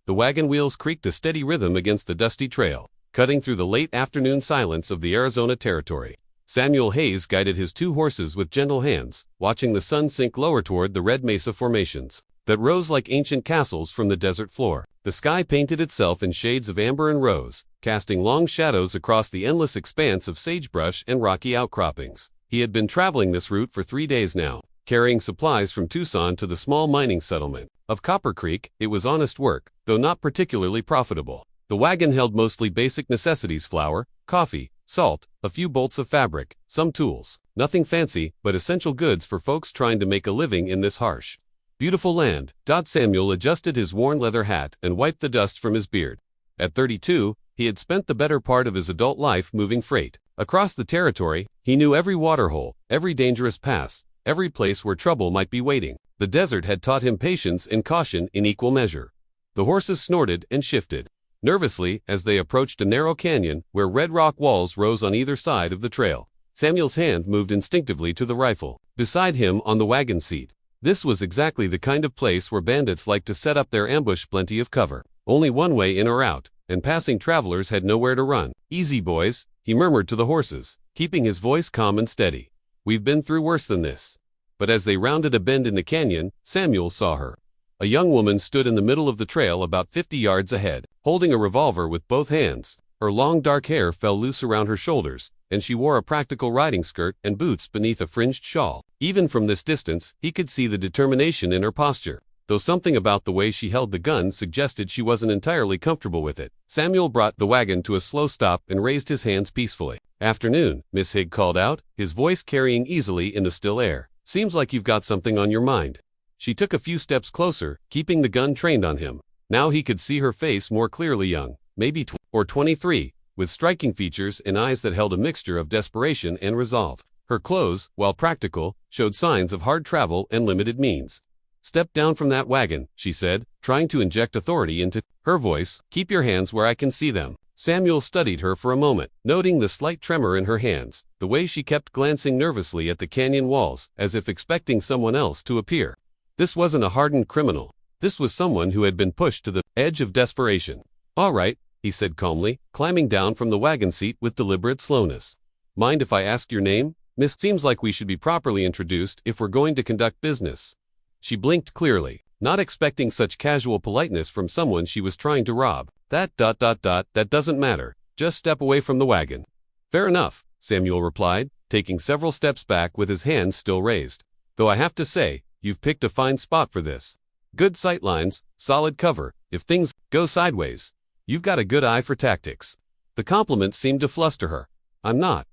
The wagon wheels creaked a steady rhythm against the dusty trail, cutting through the late afternoon silence of the Arizona territory. Samuel Hayes guided his 2 horses with gentle hands, watching the sun sink lower toward the red mesa formations that rose like ancient castles from the desert floor. The sky painted itself in shades of amber and rose, casting long shadows across the endless expanse of sagebrush and rocky outcroppings. He had been traveling this route for 3 days now, carrying supplies from Tucson to the small mining settlement of Copper Creek. It was honest work, though not particularly profitable. The wagon held mostly basic necessities: flour, coffee, salt, a few bolts of fabric, some tools. Nothing fancy, but essential goods for folks trying to make a living in this harsh, beautiful land. Samuel adjusted his worn leather hat and wiped the dust from his beard. At 32, he had spent the better part of his adult life moving freight across the territory. He knew every waterhole, every dangerous pass, every place where trouble might be waiting. The desert had taught him patience and caution in equal measure. The horses snorted and shifted nervously as they approached a narrow canyon where red rock walls rose on either side of the trail. Samuel's hand moved instinctively to the rifle beside him on the wagon seat. This was exactly the kind of place where bandits like to set up their ambush. Plenty of cover, only one way in or out, and passing travelers had nowhere to run. "Easy, boys," he murmured to the horses, keeping his voice calm and steady. "We've been through worse than this." But as they rounded a bend in the canyon, Samuel saw her. A young woman stood in the middle of the trail about 50 yards ahead, holding a revolver with both hands. Her long dark hair fell loose around her shoulders, and she wore a practical riding skirt and boots beneath a fringed shawl. Even from this distance, he could see the determination in her posture, though something about the way she held the gun suggested she wasn't entirely comfortable with it. Samuel brought the wagon to a slow stop and raised his hands peacefully. "Afternoon," Miss Higg called out, his voice carrying easily in the still air. "Seems like you've got something on your mind." She took a few steps closer, keeping the gun trained on him. Now he could see her face more clearly: young, maybe 23, with striking features and eyes that held a mixture of desperation and resolve. Her clothes, while practical, showed signs of hard travel and limited means. "Step down from that wagon," she said, trying to inject authority into her voice. "Keep your hands where I can see them." Samuel studied her for a moment, noting the slight tremor in her hands, the way she kept glancing nervously at the canyon walls, as if expecting someone else to appear. This wasn't a hardened criminal. This was someone who had been pushed to the edge of desperation. "All right," he said calmly, climbing down from the wagon seat with deliberate slowness. "Mind if I ask your name, Miss? Seems like we should be properly introduced if we're going to conduct business." She blinked clearly, not expecting such casual politeness from someone she was trying to rob. That doesn't matter. Just step away from the wagon." "Fair enough," Samuel replied, taking several steps back with his hands still raised. "Though I have to say, you've picked a fine spot for this. Good sightlines, solid cover. If things go sideways, you've got a good eye for tactics." The compliment seemed to fluster her. "I'm not,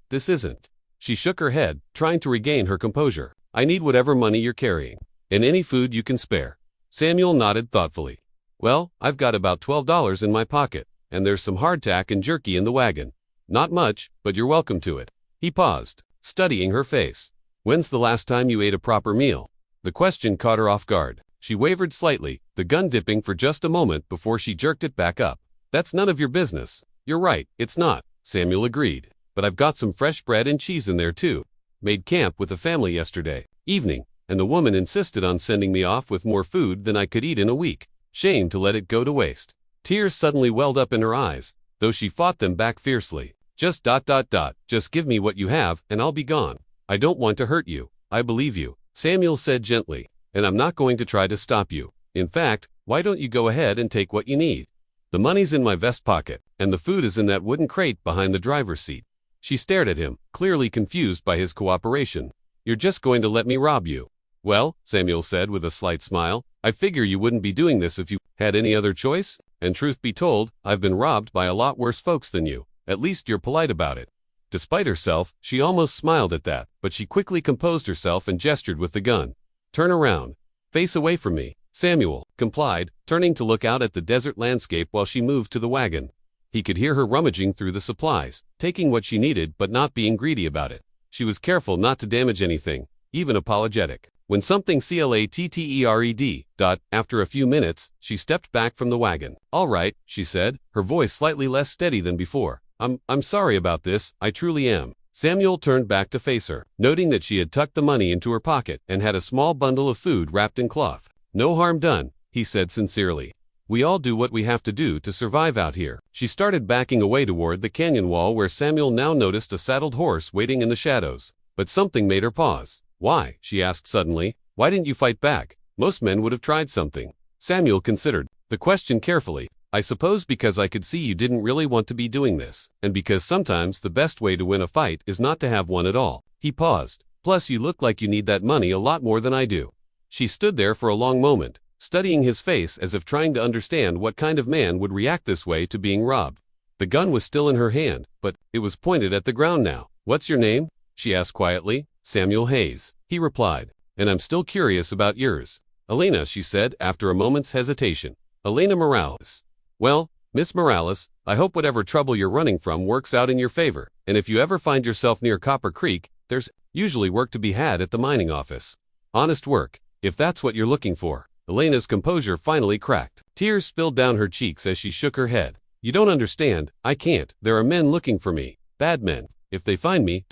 this isn't." She shook her head, trying to regain her composure. "I need whatever money you're carrying, and any food you can spare." Samuel nodded thoughtfully. "Well, I've got about $12 in my pocket, and there's some hardtack and jerky in the wagon. Not much, but you're welcome to it." He paused, studying her face. "When's the last time you ate a proper meal?" The question caught her off guard. She wavered slightly, the gun dipping for just a moment before she jerked it back up. "That's none of your business." "You're right, it's not," Samuel agreed. "But I've got some fresh bread and cheese in there too. Made camp with the family yesterday evening, and the woman insisted on sending me off with more food than I could eat in a week. Shame to let it go to waste." Tears suddenly welled up in her eyes, though she fought them back fiercely. Just give me what you have, and I'll be gone. I don't want to hurt you. I believe you," Samuel said gently, "and I'm not going to try to stop you. In fact, why don't you go ahead and take what you need? The money's in my vest pocket, and the food is in that wooden crate behind the driver's seat." She stared at him, clearly confused by his cooperation. "You're just going to let me rob you?" "Well," Samuel said with a slight smile, "I figure you wouldn't be doing this if you had any other choice. And truth be told, I've been robbed by a lot worse folks than you. At least you're polite about it." Despite herself, she almost smiled at that, but she quickly composed herself and gestured with the gun. "Turn around. Face away from me." Samuel complied, turning to look out at the desert landscape while she moved to the wagon. He could hear her rummaging through the supplies, taking what she needed but not being greedy about it. She was careful not to damage anything, even apologetic. When something clattered. After a few minutes, she stepped back from the wagon. "All right," she said, her voice slightly less steady than before. I'm sorry about this, I truly am." Samuel turned back to face her, noting that she had tucked the money into her pocket and had a small bundle of food wrapped in cloth. "No harm done," he said sincerely. We all do what we have to do to survive out here. She started backing away toward the canyon wall where Samuel now noticed a saddled horse waiting in the shadows. But something made her pause. Why? She asked suddenly. Why didn't you fight back? Most men would have tried something. Samuel considered the question carefully. I suppose because I could see you didn't really want to be doing this, and because sometimes the best way to win a fight is not to have one at all. He paused. Plus you look like you need that money a lot more than I do. She stood there for a long moment, studying his face as if trying to understand what kind of man would react this way to being robbed. The gun was still in her hand, but it was pointed at the ground now. What's your name? She asked quietly. Samuel Hayes, he replied. And I'm still curious about yours. Elena, she said after a moment's hesitation. Elena Morales. Well, Miss Morales, I hope whatever trouble you're running from works out in your favor, and if you ever find yourself near Copper Creek, there's usually work to be had at the mining office. Honest work, if that's what you're looking for. Elena's composure finally cracked. Tears spilled down her cheeks as she shook her head. You don't understand, I can't. There are men looking for me. Bad men. If they find me, ...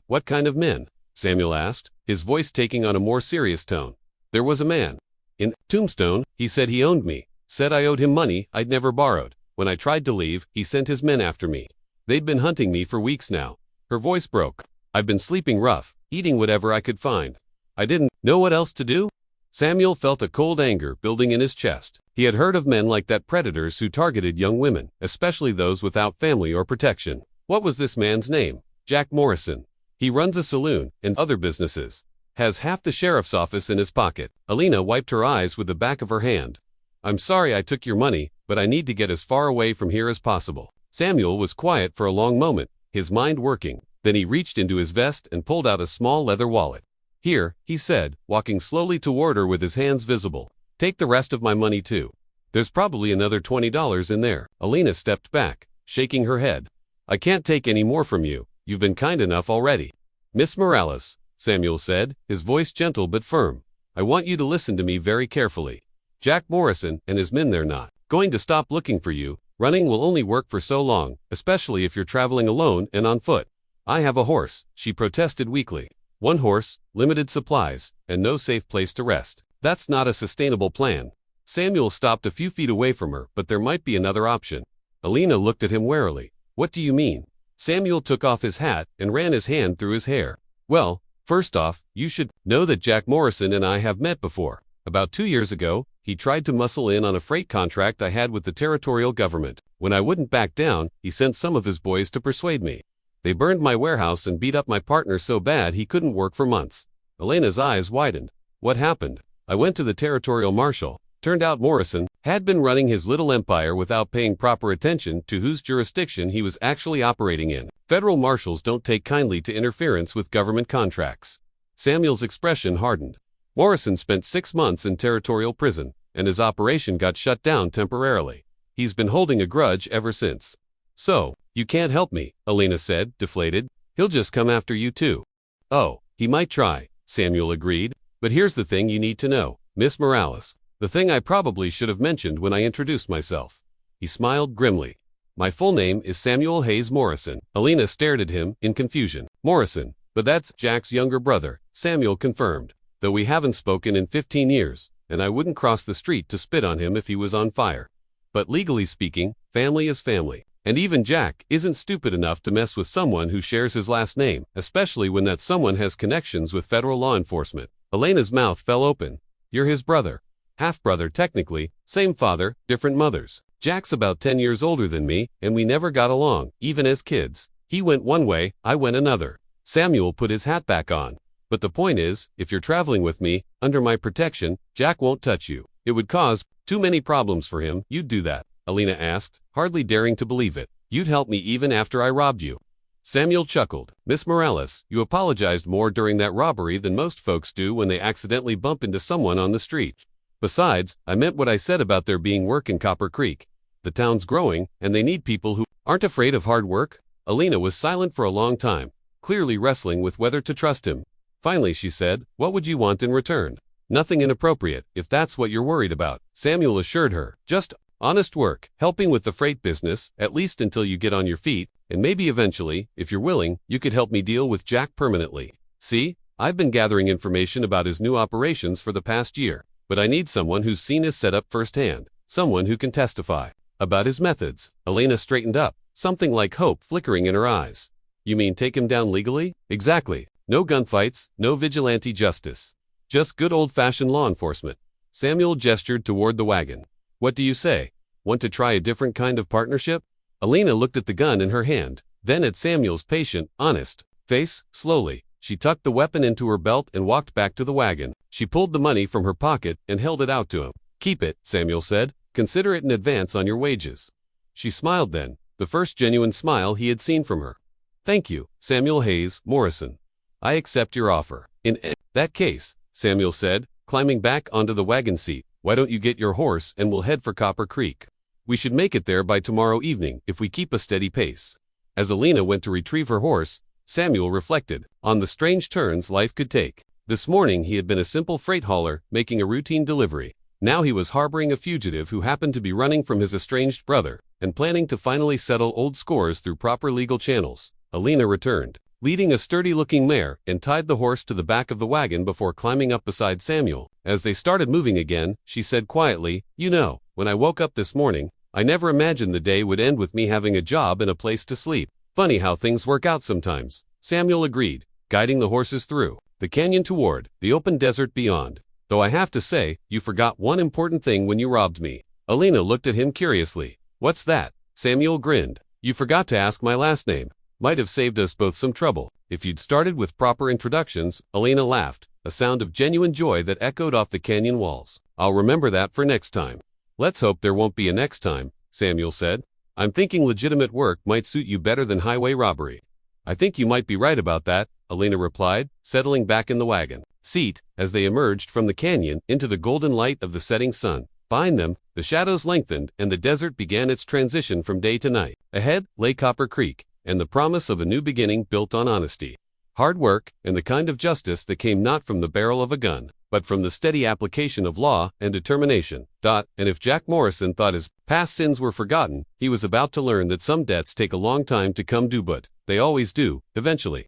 What kind of men? Samuel asked, his voice taking on a more serious tone. There was a man. In Tombstone, he said he owned me. Said I owed him money I'd never borrowed. When I tried to leave, he sent his men after me. They'd been hunting me for weeks now. Her voice broke. I've been sleeping rough, eating whatever I could find. I didn't know what else to do. Samuel felt a cold anger building in his chest. He had heard of men like that, predators who targeted young women, especially those without family or protection. What was this man's name? Jack Morrison. He runs a saloon and other businesses. Has half the sheriff's office in his pocket. Elena wiped her eyes with the back of her hand. I'm sorry I took your money, but I need to get as far away from here as possible. Samuel was quiet for a long moment, his mind working. Then he reached into his vest and pulled out a small leather wallet. Here, he said, walking slowly toward her with his hands visible. Take the rest of my money too. There's probably another $20 in there. Elena stepped back, shaking her head. I can't take any more from you. You've been kind enough already. Miss Morales, Samuel said, his voice gentle but firm. I want you to listen to me very carefully. Jack Morrison and his men, they're not going to stop looking for you. Running will only work for so long, especially if you're traveling alone and on foot. I have a horse, she protested weakly. One horse, limited supplies, and no safe place to rest. That's not a sustainable plan. Samuel stopped a few feet away from her, but there might be another option. Elena looked at him warily. What do you mean? Samuel took off his hat and ran his hand through his hair. Well, first off, you should know that Jack Morrison and I have met before. About 2 years ago, he tried to muscle in on a freight contract I had with the territorial government. When I wouldn't back down, he sent some of his boys to persuade me. They burned my warehouse and beat up my partner so bad he couldn't work for months. Elena's eyes widened. What happened? I went to the territorial marshal. Turned out Morrison had been running his little empire without paying proper attention to whose jurisdiction he was actually operating in. Federal marshals don't take kindly to interference with government contracts. Samuel's expression hardened. Morrison spent 6 months in territorial prison, and his operation got shut down temporarily. He's been holding a grudge ever since. So, you can't help me, Elena said, deflated. He'll just come after you too. Oh, he might try, Samuel agreed. But here's the thing you need to know, Miss Morales. The thing I probably should have mentioned when I introduced myself. He smiled grimly. My full name is Samuel Hayes Morrison. Elena stared at him in confusion. Morrison, but that's Jack's younger brother, Samuel confirmed. Though we haven't spoken in 15 years, and I wouldn't cross the street to spit on him if he was on fire. But legally speaking, family is family. And even Jack isn't stupid enough to mess with someone who shares his last name, especially when that someone has connections with federal law enforcement. Elena's mouth fell open. You're his brother. Half-brother technically, same father, different mothers. Jack's about 10 years older than me, and we never got along, even as kids. He went one way, I went another. Samuel put his hat back on. But the point is, if you're traveling with me, under my protection, Jack won't touch you. It would cause too many problems for him. You'd do that, Elena asked, hardly daring to believe it. You'd help me even after I robbed you. Samuel chuckled. Miss Morales, you apologized more during that robbery than most folks do when they accidentally bump into someone on the street. Besides, I meant what I said about there being work in Copper Creek. The town's growing, and they need people who aren't afraid of hard work. Elena was silent for a long time, clearly wrestling with whether to trust him. Finally she said, what would you want in return? Nothing inappropriate, if that's what you're worried about, Samuel assured her. Just honest work, helping with the freight business, at least until you get on your feet, and maybe eventually, if you're willing, you could help me deal with Jack permanently. See, I've been gathering information about his new operations for the past year, but I need someone who's seen his setup firsthand. someone who can testify about his methods. Elena straightened up, something like hope flickering in her eyes. You mean take him down legally? Exactly. No gunfights, no vigilante justice. Just good old-fashioned law enforcement. Samuel gestured toward the wagon. What do you say? Want to try a different kind of partnership? Elena looked at the gun in her hand, then at Samuel's patient, honest face. Slowly, she tucked the weapon into her belt and walked back to the wagon. She pulled the money from her pocket and held it out to him. Keep it, Samuel said. Consider it an advance on your wages. She smiled then, the first genuine smile he had seen from her. Thank you, Samuel Hayes Morrison. I accept your offer. In that case, Samuel said, climbing back onto the wagon seat, why don't you get your horse and we'll head for Copper Creek? We should make it there by tomorrow evening if we keep a steady pace. As Elena went to retrieve her horse, Samuel reflected on the strange turns life could take. This morning he had been a simple freight hauler making a routine delivery. Now he was harboring a fugitive who happened to be running from his estranged brother and planning to finally settle old scores through proper legal channels. Elena returned, leading a sturdy-looking mare, and tied the horse to the back of the wagon before climbing up beside Samuel. As they started moving again, she said quietly, You know, when I woke up this morning, I never imagined the day would end with me having a job and a place to sleep. Funny how things work out sometimes. Samuel agreed, guiding the horses through the canyon toward the open desert beyond. Though I have to say, you forgot one important thing when you robbed me. Elena looked at him curiously. What's that? Samuel grinned. You forgot to ask my last name. Might have saved us both some trouble. If you'd started with proper introductions, Elena laughed, a sound of genuine joy that echoed off the canyon walls. I'll remember that for next time. Let's hope there won't be a next time, Samuel said. I'm thinking legitimate work might suit you better than highway robbery. I think you might be right about that, Elena replied, settling back in the wagon seat as they emerged from the canyon into the golden light of the setting sun. Behind them, the shadows lengthened and the desert began its transition from day to night. Ahead lay Copper Creek, and the promise of a new beginning built on honesty, hard work, and the kind of justice that came not from the barrel of a gun, but from the steady application of law and determination. And if Jack Morrison thought his past sins were forgotten, he was about to learn that some debts take a long time to come due, but they always do, eventually.